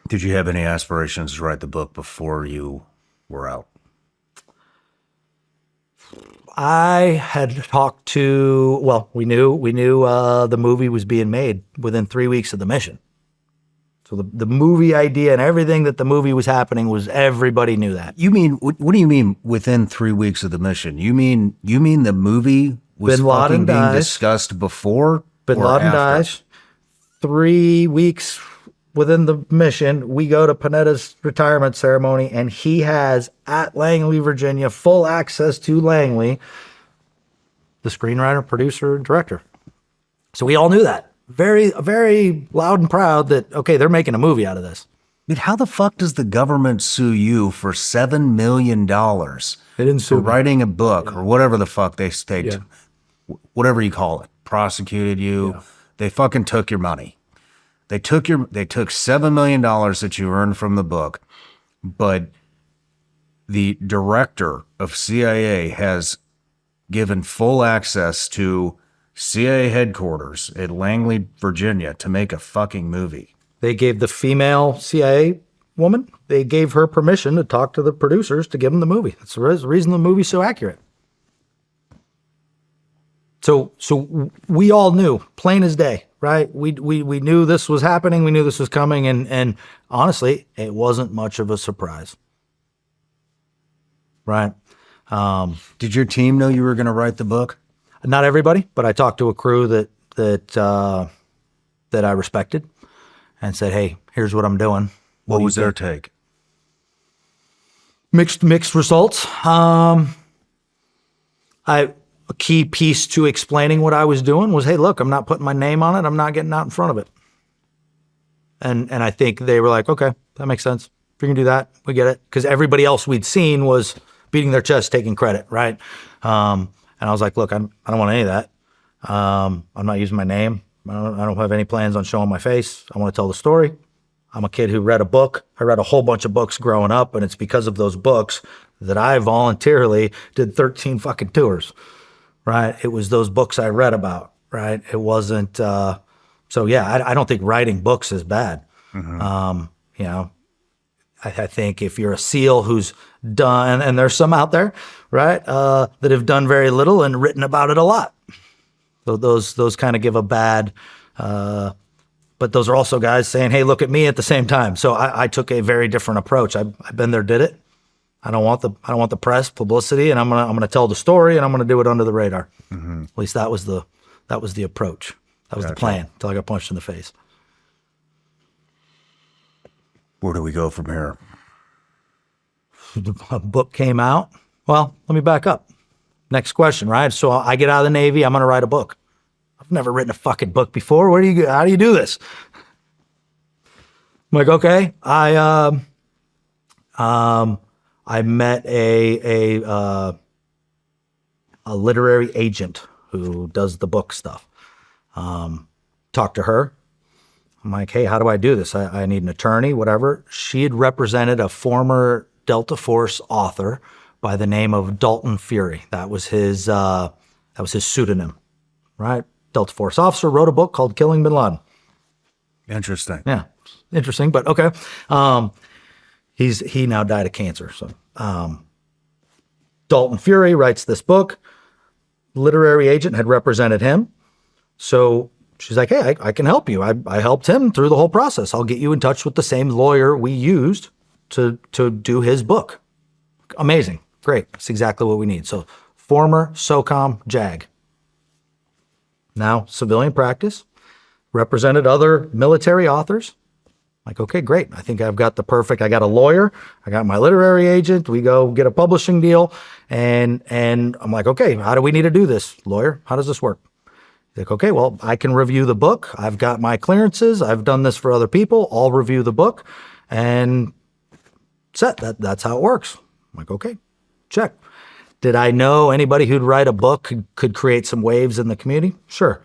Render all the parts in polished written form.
Did you have any aspirations to write the book before you were out? I had talked to, well, we knew the movie was being made within 3 weeks of the mission. So the movie idea and everything that the movie was happening was, everybody knew that. You mean, what do you mean within 3 weeks of the mission? You mean the movie was Bin Laden fucking being dies. discussed before Bin or Laden after? dies. 3 weeks within the mission, we go to Panetta's retirement ceremony, and he has, at Langley, Virginia, full access to Langley, the screenwriter, producer, and director. So we all knew that. Very, very loud and proud that, okay, they're making a movie out of this. Dude, how the fuck does the government sue you for $7 million They didn't sue for me. writing a book or whatever the fuck they Yeah. whatever you call it, prosecuted you? Yeah. They fucking took your money. They took $7 million that you earned from the book, but the director of CIA has given full access to CIA headquarters at Langley, Virginia to make a fucking movie. They gave the female CIA woman, they gave her permission to talk to the producers to give them the movie. That's the reason the movie's so accurate. So we all knew, plain as day, right? We knew this was happening. We knew this was coming. And honestly, it wasn't much of a surprise. Right? Did your team know you were going to write the book? Not everybody, but I talked to a crew that I respected and said, hey, here's what I'm doing. What was their take? Mixed results. A key piece to explaining what I was doing was, hey, look, I'm not putting my name on it. I'm not getting out in front of it. And I think they were like, okay, that makes sense. If you can do that, we get it. Because everybody else we'd seen was beating their chest, taking credit, right? And I was like, look, I don't want any of that. I'm not using my name. I don't have any plans on showing my face. I want to tell the story. I'm a kid who read a book. I read a whole bunch of books growing up, and it's because of those books that I voluntarily did 13 fucking tours, right? It was those books I read about, right? It wasn't, so yeah, I don't think writing books is bad. You know, I think if you're a SEAL who's done, and there's some out there, right, that have done very little and written about it a lot. So those kind of give a bad, but those are also guys saying, hey, look at me at the same time. So I took a very different approach. I've been there, did it. I don't want the press publicity, and I'm gonna tell the story, and I'm gonna do it under the radar. At least that was the approach. That was the plan until I got punched in the face. Where do we go from here? A book came out. Well, let me back up. Next question, right? So I get out of the Navy. I'm gonna write a book. I've never written a fucking book before. How do you do this? I'm like, okay. I met a literary agent who does the book stuff. Talked to her. I'm like, hey, how do I do this? I need an attorney, whatever. She had represented a former Delta Force author by the name of Dalton Fury. That was his pseudonym, right? Delta Force officer, wrote a book called Killing Bin Laden. Interesting. Yeah, interesting, but okay. He now died of cancer. So Dalton Fury writes this book. Literary agent had represented him. So she's like, hey, I can help you. I helped him through the whole process. I'll get you in touch with the same lawyer we used to do his book. Amazing. Great. That's exactly what we need. So former SOCOM JAG. Now civilian practice. Represented other military authors. Like, okay, great. I think I got a lawyer. I got my literary agent. We go get a publishing deal. And I'm like, okay, how do we need to do this, lawyer? How does this work? He's like, okay, well, I can review the book. I've got my clearances. I've done this for other people. I'll review the book and set. That's how it works. I'm like, okay, check. Did I know anybody who'd write a book could create some waves in the community? Sure.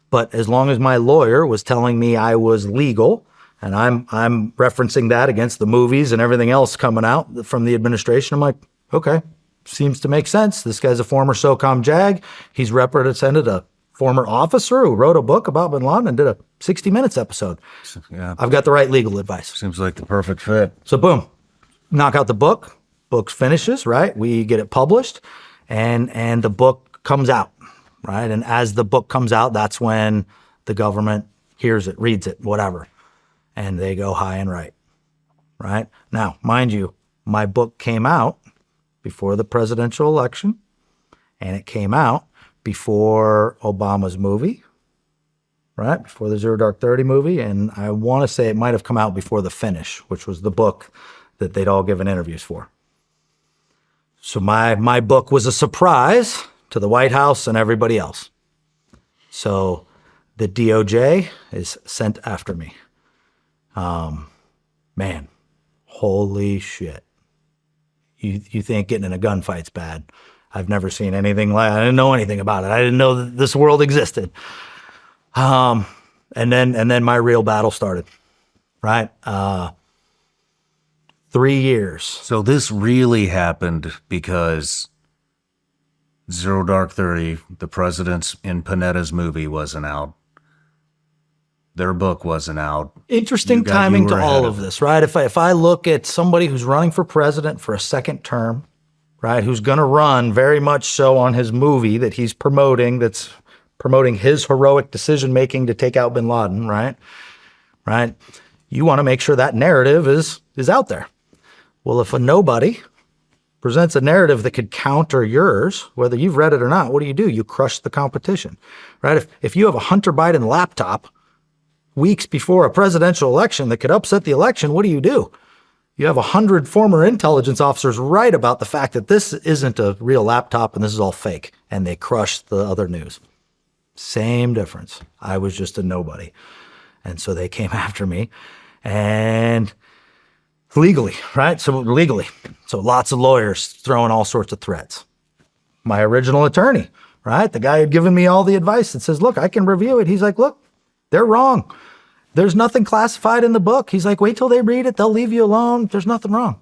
But as long as my lawyer was telling me I was legal, and I'm referencing that against the movies and everything else coming out from the administration, I'm like, okay, seems to make sense. This guy's a former SOCOM JAG. He's represented a former officer who wrote a book about bin Laden and did a 60 Minutes episode. Yeah. I've got the right legal advice. Seems like the perfect fit. So boom, knock out the book. Book finishes, right? We get it published, and the book comes out, right? And as the book comes out, that's when the government hears it, reads it, whatever, and they go high and right? Now, mind you, my book came out before the presidential election, and it came out before Obama's movie, right? Before the Zero Dark 30 movie, and I want to say it might have come out before The Finish, which was the book that they'd all given interviews for. So my book was a surprise to the White House and everybody else. So the DOJ is sent after me. Man, holy shit. You think getting in a gunfight's bad. I've never seen anything like it. I didn't know anything about it. I didn't know that this world existed. And then my real battle started, right? 3 years. So this really happened because Zero Dark 30, the president's in Panetta's movie, wasn't out. Their book wasn't out. Interesting timing to all of this, right? If I look at somebody who's running for president for a second term, right, who's going to run very much so on his movie that he's promoting, that's promoting his heroic decision-making to take out bin Laden, right? You want to make sure that narrative is out there. Well, if a nobody presents a narrative that could counter yours, whether you've read it or not, what do? You crush the competition, right? If you have a Hunter Biden laptop weeks before a presidential election that could upset the election, what do? You have 100 former intelligence officers write about the fact that this isn't a real laptop and this is all fake, and they crush the other news. Same difference. I was just a nobody. And so they came after me, and legally, right? So lots of lawyers throwing all sorts of threats. My original attorney, right? The guy who'd given me all the advice that says, look, I can review it. He's like, look, they're wrong. There's nothing classified in the book. He's like, wait till they read it. They'll leave you alone. There's nothing wrong.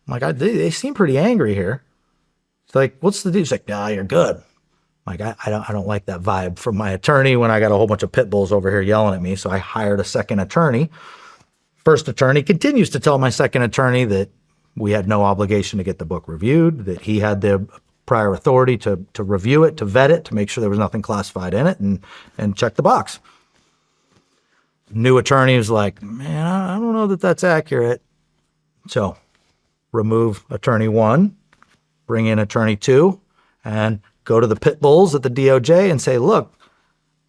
I'm like, they seem pretty angry here. It's like, what's the deal? He's like, nah, you're good. I'm like, I don't like that vibe from my attorney when I got a whole bunch of pit bulls over here yelling at me. So I hired a second attorney. First attorney continues to tell my second attorney that we had no obligation to get the book reviewed, that he had the prior authority to review it, to vet it, to make sure there was nothing classified in it, and check the box. New attorney was like, man, I don't know that that's accurate. So remove attorney 1, bring in attorney 2, and go to the pit bulls at the DOJ and say, look,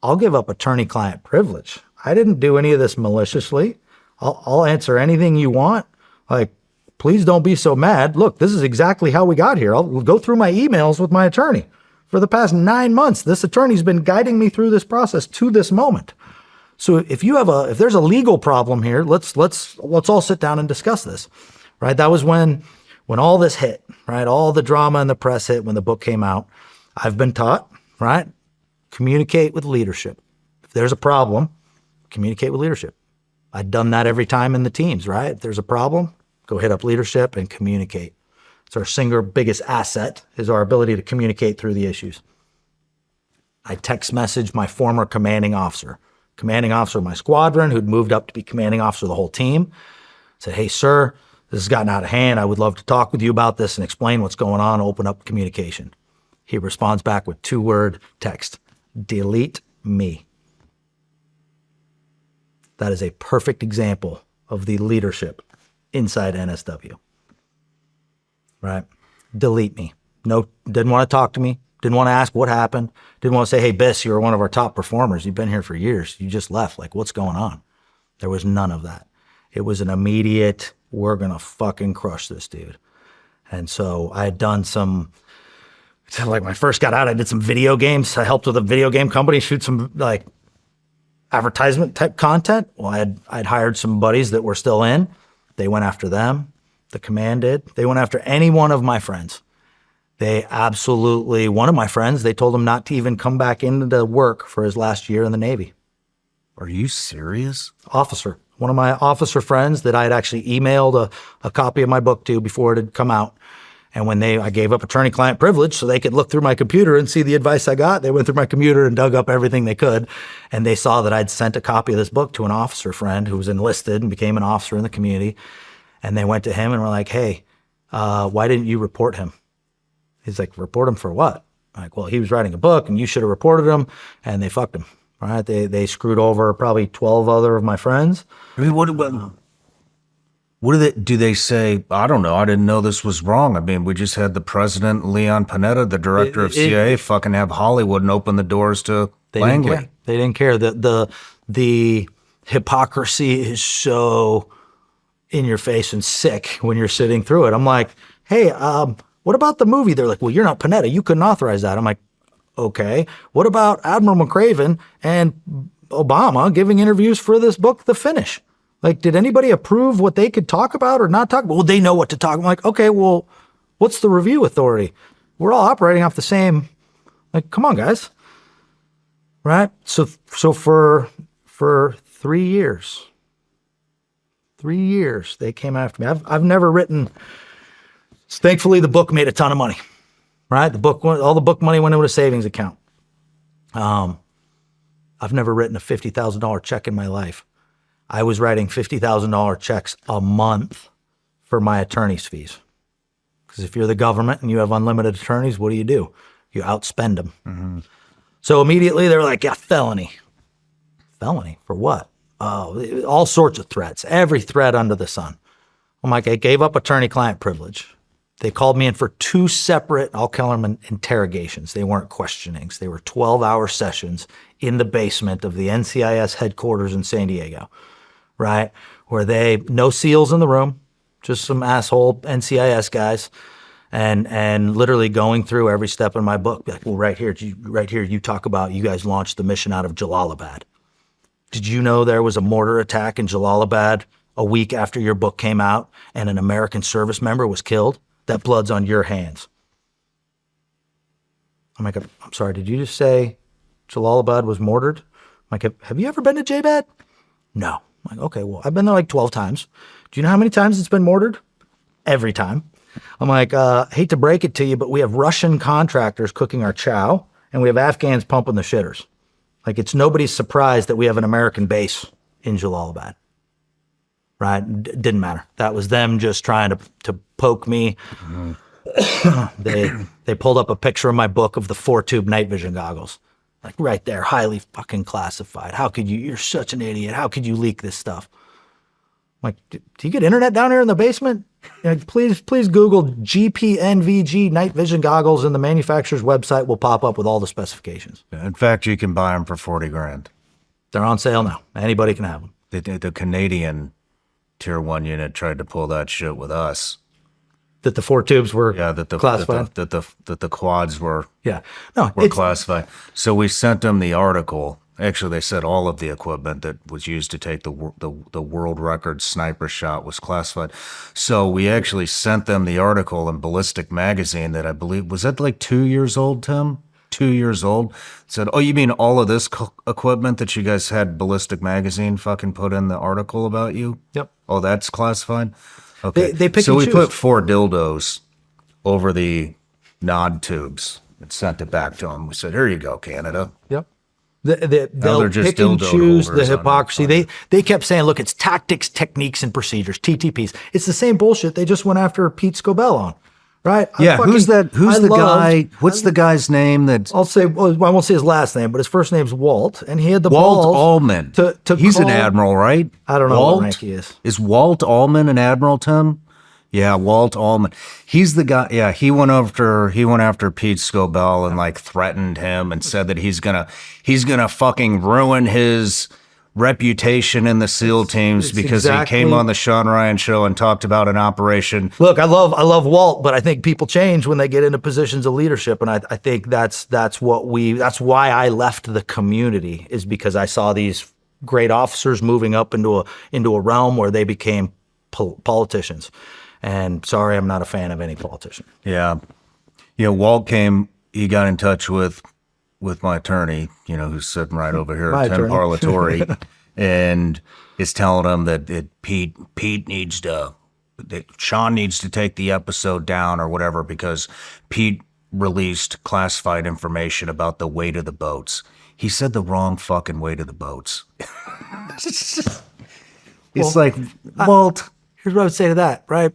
I'll give up attorney-client privilege. I didn't do any of this maliciously. I'll answer anything you want. Like, please don't be so mad. Look, this is exactly how we got here. I'll go through my emails with my attorney. For the past 9 months, this attorney's been guiding me through this process to this moment. So if there's a legal problem here, let's all sit down and discuss this, right? That was when all this hit, right? All the drama in the press hit when the book came out. I've been taught, right? Communicate with leadership. If there's a problem, communicate with leadership. I've done that every time in the teams, right? If there's a problem, go hit up leadership and communicate. It's our single biggest asset is our ability to communicate through the issues. I text messaged my former commanding officer of my squadron who'd moved up to be commanding officer of the whole team. Said, hey, sir, this has gotten out of hand. I would love to talk with you about this and explain what's going on, open up communication. He responds back with 2-word text, delete me. That is a perfect example of the leadership inside NSW, right? Delete me. No, didn't want to talk to me. Didn't want to ask what happened. Didn't want to say, hey, Biss, you're one of our top performers. You've been here for years. You just left. Like, what's going on? There was none of that. It was an immediate, we're going to fucking crush this dude. And so I had done like when I first got out, I did some video games. I helped with a video game company shoot some like advertisement type content. Well, I'd hired some buddies that were still in. They went after them. The command did. They went after any one of my friends. One of my friends, they told him not to even come back into work for his last year in the Navy. Are you serious? Officer. One of my officer friends that I had actually emailed a copy of my book to before it had come out. And when I gave up attorney-client privilege so they could look through my computer and see the advice I got, they went through my computer and dug up everything they could. And they saw that I'd sent a copy of this book to an officer friend who was enlisted and became an officer in the community. And they went to him and were like, hey, why didn't you report him? He's like, report him for what? I'm like, well, he was writing a book and you should have reported him. And they fucked him, right? They screwed over probably 12 other of my friends. I mean, what do they say? I don't know. I didn't know this was wrong. I mean, we just had the president, Leon Panetta, the director of CIA, fucking have Hollywood and open the doors to Langley. They didn't care. The hypocrisy is so in your face and sick when you're sitting through it. I'm like, hey, what about the movie? They're like, well, you're not Panetta. You couldn't authorize that. I'm like, okay. What about Admiral McRaven and Obama giving interviews for this book, The Finish? Like, did anybody approve what they could talk about or not talk about? Well, they know what to talk about. I'm like, okay, well, what's the review authority? We're all operating off the same, like, come on, guys. Right? So for 3 years, they came after me. I've never written, thankfully the book made a ton of money, right? All the book money went into a savings account. I've never written a $50,000 check in my life. I was writing $50,000 checks a month for my attorney's fees. Because if you're the government and you have unlimited attorneys, what do? You outspend them. Mm-hmm. So immediately they were like, yeah, felony. Felony for what? Oh, all sorts of threats, every threat under the sun. I'm like, I gave up attorney-client privilege. They called me in for 2 separate, I'll call them interrogations. They weren't questionings. They were 12-hour sessions in the basement of the NCIS headquarters in San Diego, right? Where no SEALs in the room, just some asshole NCIS guys, and literally going through every step in my book. Be like, well, right here, you talk about you guys launched the mission out of Jalalabad. Did you know there was a mortar attack in Jalalabad a week after your book came out and an American service member was killed? That blood's on your hands. I'm like, I'm sorry, did you just say Jalalabad was mortared? I'm like, have you ever been to J-Bad? No. I'm like, okay, well, I've been there like 12 times. Do you know how many times it's been mortared? Every time. I'm like, hate to break it to you, but we have Russian contractors cooking our chow, and we have Afghans pumping the shitters. Like, it's nobody's surprise that we have an American base in Jalalabad. Right? Didn't matter. That was them just trying to poke me. Mm-hmm. They pulled up a picture of my book of the 4-tube night vision goggles. Like right there, highly fucking classified. You're such an idiot. How could you leak this stuff? I'm like, do you get internet down here in the basement? Like, please Google GPNVG night vision goggles and the manufacturer's website will pop up with all the specifications. In fact, you can buy them for $40,000. They're on sale now. Anybody can have them. The Canadian Tier 1 unit tried to pull that shit with us. That the 4 tubes were classified? That the quads were classified. So we sent them the article. Actually, they said all of the equipment that was used to take the world record sniper shot was classified. So we actually sent them the article in Ballistic Magazine that I believe, was that like 2 years old, Tim? 2 years old. Said, oh, you mean all of this equipment that you guys had Ballistic Magazine fucking put in the article about you? Yep. Oh, that's classified? Okay. They pick so and we choose. put 4 dildos over the nod tubes and sent it back to them. We said, here you go, Canada. Yep. They'll just pick and dildo choose the holders on hypocrisy. They kept saying, look, it's tactics, techniques, and procedures, TTPs. It's the same bullshit they just went after Pete Scobell on, right? Who's the guy? What's the guy's name that? I won't say his last name, but his first name's Walt, and he had the Walt balls Allman. He's an admiral, right? I don't know what rank he is. Is Walt Allman an admiral, Tim? Yeah, Walt Allman. He's the guy. Yeah, he went after Pete Scobell and like threatened him and said that he's gonna fucking ruin his reputation in the SEAL teams because he came on the Sean Ryan show and talked about an operation. Look, I love Walt, but I think people change when they get into positions of leadership, and I think that's why I left the community, is because I saw these great officers moving up into a realm where they became politicians. And sorry, I'm not a fan of any politician. Yeah. Walt came, he got in touch with my attorney, who's sitting right over here, Tim Parlatore, and is telling him that Pete needs to Sean needs to take the episode down or whatever because Pete released classified information about the weight of the boats. He said the wrong fucking weight of the boats. It's like, Walt. Here's what I would say to that, right?